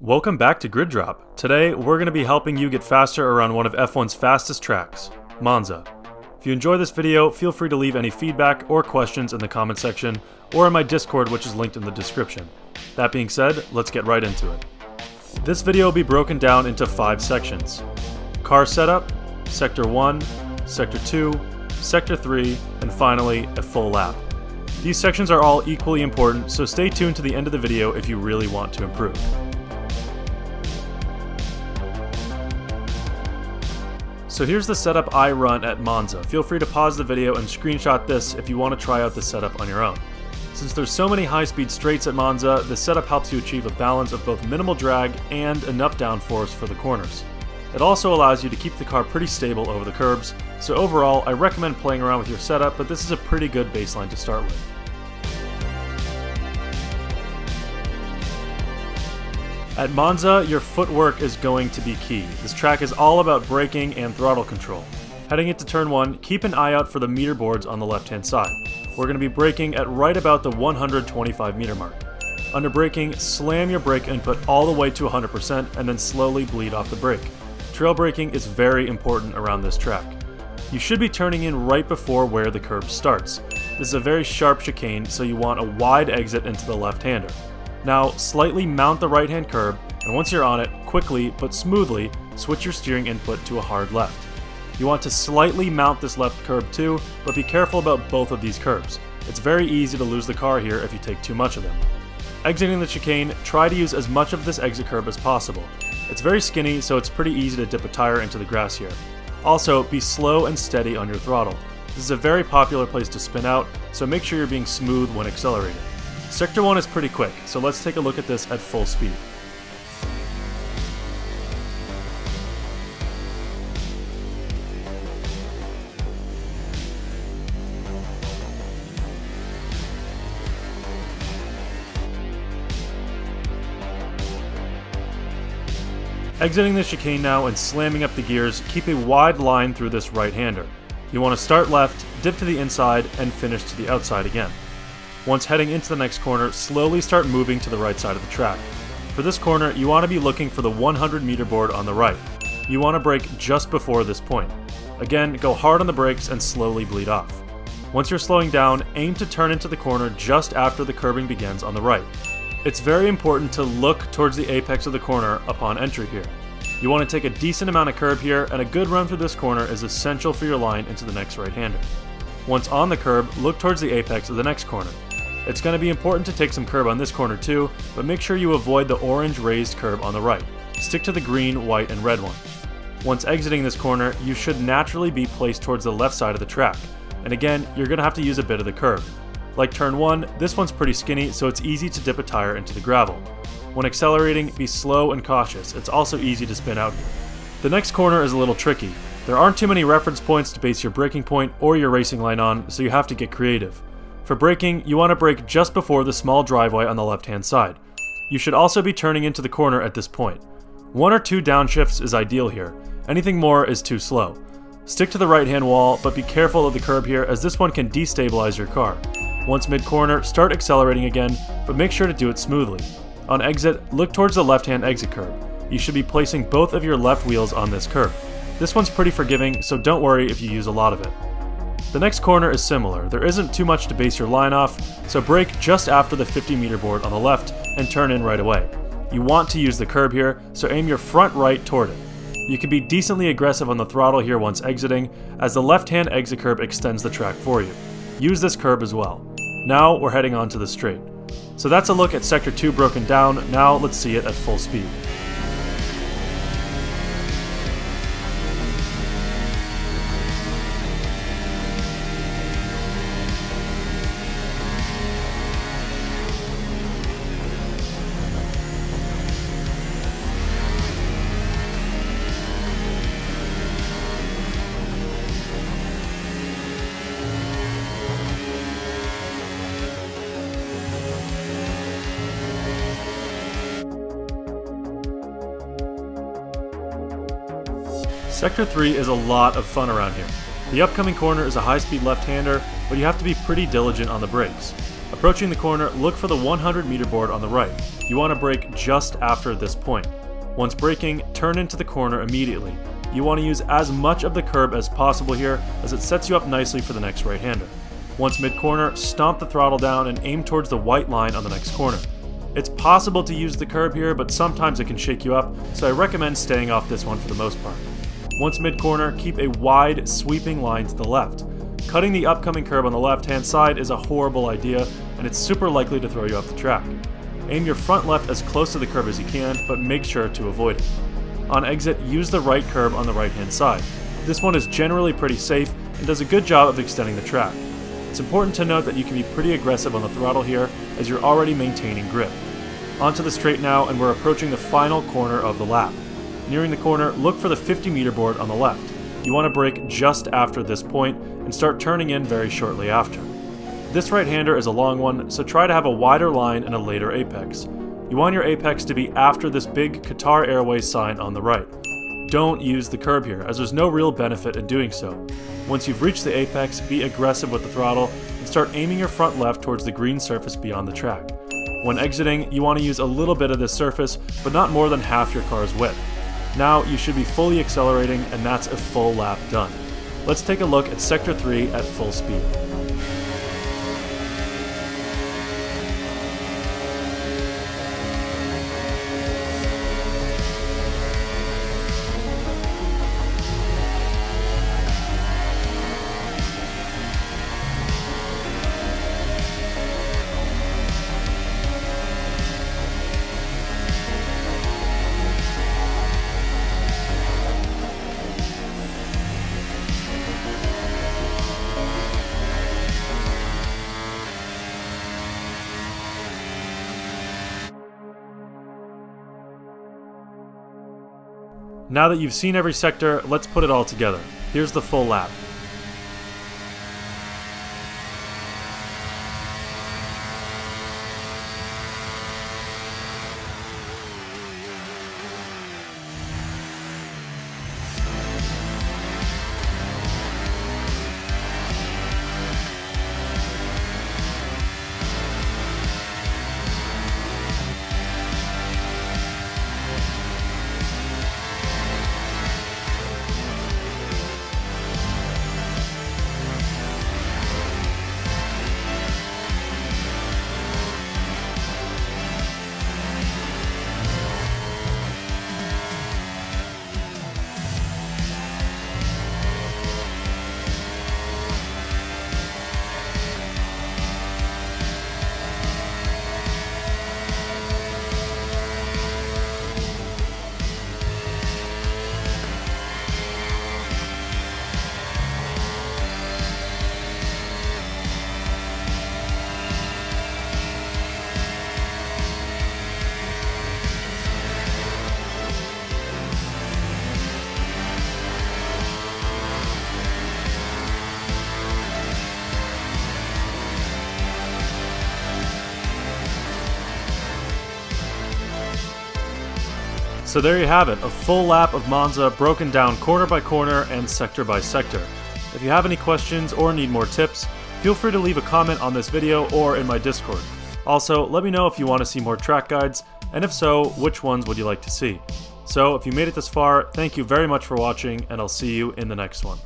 Welcome back to Grid Drop. Today, we're going to be helping you get faster around one of F1's fastest tracks, Monza. If you enjoy this video, feel free to leave any feedback or questions in the comment section or in my Discord, which is linked in the description. That being said, let's get right into it. This video will be broken down into 5 sections: car setup, Sector 1, Sector 2, Sector 3, and finally, a full lap. These sections are all equally important, so stay tuned to the end of the video if you really want to improve. So here's the setup I run at Monza. Feel free to pause the video and screenshot this if you want to try out this setup on your own. Since there's so many high-speed straights at Monza, this setup helps you achieve a balance of both minimal drag and enough downforce for the corners. It also allows you to keep the car pretty stable over the curbs, so overall I recommend playing around with your setup, but this is a pretty good baseline to start with. At Monza, your footwork is going to be key. This track is all about braking and throttle control. Heading into turn 1, keep an eye out for the meter boards on the left-hand side. We're going to be braking at right about the 125 meter mark. Under braking, slam your brake input all the way to 100% and then slowly bleed off the brake. Trail braking is very important around this track. You should be turning in right before where the curb starts. This is a very sharp chicane, so you want a wide exit into the left-hander. Now, slightly mount the right-hand curb, and once you're on it, quickly but smoothly switch your steering input to a hard left. You want to slightly mount this left curb too, but be careful about both of these curbs. It's very easy to lose the car here if you take too much of them. Exiting the chicane, try to use as much of this exit curb as possible. It's very skinny, so it's pretty easy to dip a tire into the grass here. Also, be slow and steady on your throttle. This is a very popular place to spin out, so make sure you're being smooth when accelerating. Sector 1 is pretty quick, so let's take a look at this at full speed. Exiting the chicane now and slamming up the gears, keep a wide line through this right-hander. You want to start left, dip to the inside, and finish to the outside again. Once heading into the next corner, slowly start moving to the right side of the track. For this corner, you want to be looking for the 100 meter board on the right. You want to brake just before this point. Again, go hard on the brakes and slowly bleed off. Once you're slowing down, aim to turn into the corner just after the curbing begins on the right. It's very important to look towards the apex of the corner upon entry here. You want to take a decent amount of curb here, and a good run through this corner is essential for your line into the next right-hander. Once on the curb, look towards the apex of the next corner. It's going to be important to take some curb on this corner too, but make sure you avoid the orange raised curb on the right. Stick to the green, white, and red one. Once exiting this corner, you should naturally be placed towards the left side of the track, and again, you're going to have to use a bit of the curb. Like turn 1, this one's pretty skinny, so it's easy to dip a tire into the gravel. When accelerating, be slow and cautious. It's also easy to spin out here. The next corner is a little tricky. There aren't too many reference points to base your braking point or your racing line on, so you have to get creative. For braking, you want to brake just before the small driveway on the left-hand side. You should also be turning into the corner at this point. 1 or 2 downshifts is ideal here. Anything more is too slow. Stick to the right-hand wall, but be careful of the curb here, as this one can destabilize your car. Once mid-corner, start accelerating again, but make sure to do it smoothly. On exit, look towards the left-hand exit curb. You should be placing both of your left wheels on this curb. This one's pretty forgiving, so don't worry if you use a lot of it. The next corner is similar. There isn't too much to base your line off, so brake just after the 50 meter board on the left and turn in right away. You want to use the curb here, so aim your front right toward it. You can be decently aggressive on the throttle here once exiting, as the left-hand exit curb extends the track for you. Use this curb as well. Now we're heading on to the straight. So that's a look at Sector 2 broken down. Now let's see it at full speed. Sector 3 is a lot of fun around here. The upcoming corner is a high-speed left-hander, but you have to be pretty diligent on the brakes. Approaching the corner, look for the 100-meter board on the right. You want to brake just after this point. Once braking, turn into the corner immediately. You want to use as much of the curb as possible here, as it sets you up nicely for the next right-hander. Once mid-corner, stomp the throttle down and aim towards the white line on the next corner. It's possible to use the curb here, but sometimes it can shake you up, so I recommend staying off this one for the most part. Once mid-corner, keep a wide, sweeping line to the left. Cutting the upcoming curb on the left-hand side is a horrible idea, and it's super likely to throw you off the track. Aim your front left as close to the curb as you can, but make sure to avoid it. On exit, use the right curb on the right-hand side. This one is generally pretty safe and does a good job of extending the track. It's important to note that you can be pretty aggressive on the throttle here, as you're already maintaining grip. Onto the straight now, and we're approaching the final corner of the lap. Nearing the corner, look for the 50-meter board on the left. You want to brake just after this point and start turning in very shortly after. This right-hander is a long one, so try to have a wider line and a later apex. You want your apex to be after this big Qatar Airways sign on the right. Don't use the curb here, as there's no real benefit in doing so. Once you've reached the apex, be aggressive with the throttle and start aiming your front left towards the green surface beyond the track. When exiting, you want to use a little bit of this surface, but not more than half your car's width. Now you should be fully accelerating, and that's a full lap done. Let's take a look at Sector 3 at full speed. Now that you've seen every sector, let's put it all together. Here's the full lap. So there you have it, a full lap of Monza broken down corner by corner and sector by sector. If you have any questions or need more tips, feel free to leave a comment on this video or in my Discord. Also, let me know if you want to see more track guides, and if so, which ones would you like to see. So if you made it this far, thank you very much for watching, and I'll see you in the next one.